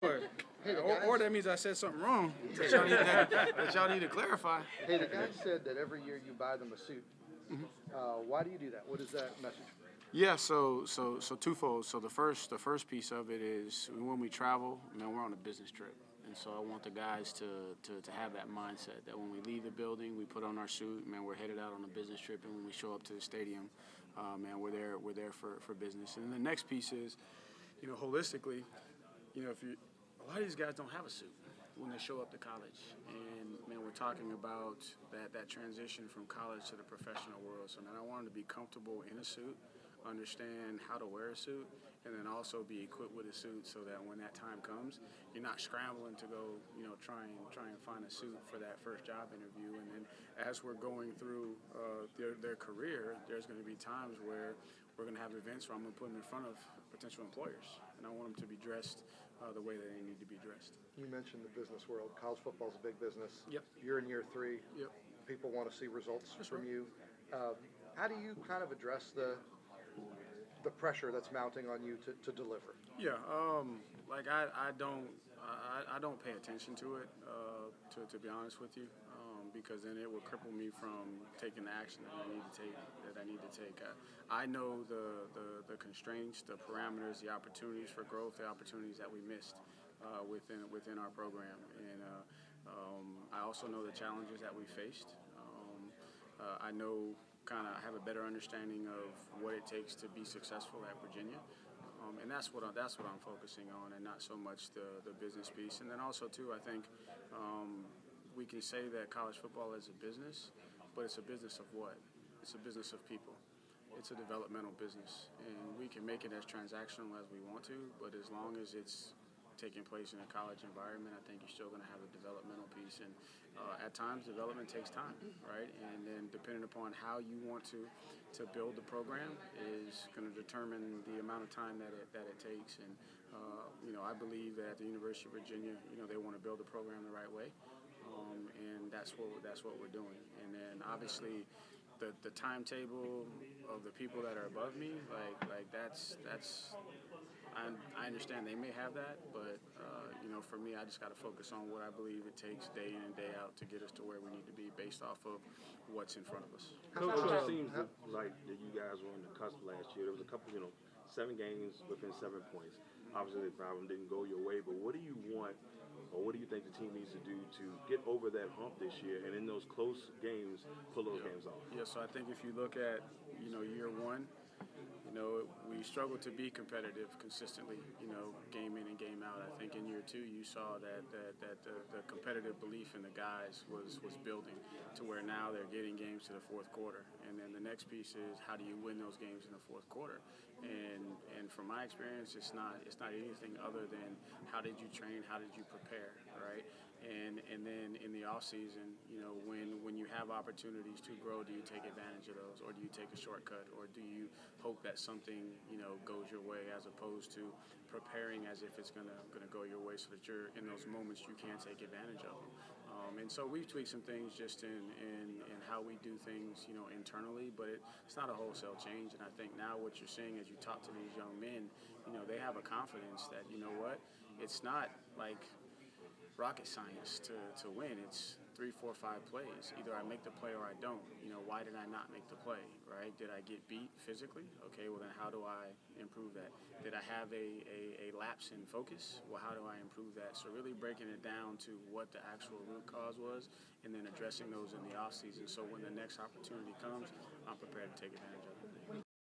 Or that means I said something wrong that y'all need to clarify. Hey, the guy said that every year you buy them a suit. Why do you do that? What is that message? Yeah, so twofold. So the first piece of it is when we travel, man, we're on a business trip. And so I want the guys to have that mindset that when we leave the building, we put on our suit, man, we're headed out on a business trip, and when we show up to the stadium, man, we're there for business. And then the next piece is, holistically, a lot of these guys don't have a suit when they show up to college. And, man, we're talking about that transition from college to the professional world. So, man, I want them to be comfortable in a suit, understand how to wear a suit, and then also be equipped with a suit so that when that time comes, you're not scrambling to go, try and find a suit for that first job interview. And then as we're going through their career, there's going to be times where we're going to have events where I'm going to put them in front of potential employers, and I want them to be dressed the way that they need to be dressed. You mentioned the business world. College football is a big business. Yep. You're in year 3. Yep. People want to see results That's from right. you. How do you kind of address the pressure that's mounting on you to deliver? Yeah, I don't pay attention to it, to be honest with you, because then it will cripple me from taking the action that I need to take. I know the constraints, the parameters, the opportunities for growth, the opportunities that we missed within our program, and I also know the challenges that we faced. I know. I have a better understanding of what it takes to be successful at Virginia, and that's what I'm focusing on, and not so much the business piece. And then also too, I think we can say that college football is a business, but it's a business of what? It's a business of people. It's a developmental business, and we can make it as transactional as we want to, but as long as it's taking place in a college environment, I think you're still going to have a developmental piece. And at times, development takes time, right? And then depending upon how you want to build the program is going to determine the amount of time that it takes. And I believe that at the University of Virginia, they want to build the program the right way, and that's what we're doing. And then obviously, the timetable of the people that are above me, like that's. I understand they may have that, but for me, I just got to focus on what I believe it takes day in and day out to get us to where we need to be based off of what's in front of us. Coach, it seems like that you guys were on the cusp last year. There was a couple, 7 games within 7 points. Obviously, the problem didn't go your way, but what do you want, or what do you think the team needs to do to get over that hump this year, and in those close games, pull those games off? Yeah, so I think if you look at, year 1, we struggled to be competitive consistently, game in and game out. I think in year 2, you saw that the competitive belief in the guys was building to where now they're getting games to the fourth quarter. And then the next piece is how do you win those games in the fourth quarter? And from my experience, it's not anything other than how did you train, how did you prepare, right? And then in the off season, when you have opportunities to grow, do you take advantage of those, or do you take a shortcut, or do you hope that something goes your way as opposed to preparing as if it's gonna go your way, so that you're in those moments you can take advantage of them. And so we've tweaked some things just in how we do things, internally, but it's not a wholesale change. And I think now what you're seeing as you talk to these young men, they have a confidence that, it's not like rocket science to win. It's 3, 4, 5 plays. Either I make the play or I don't. Why did I not make the play, right? Did I get beat physically? Okay, well then how do I improve that? Did I have a lapse in focus? Well, how do I improve that? So really breaking it down to what the actual root cause was, and then addressing those in the off season, so when the next opportunity comes, I'm prepared to take advantage of it.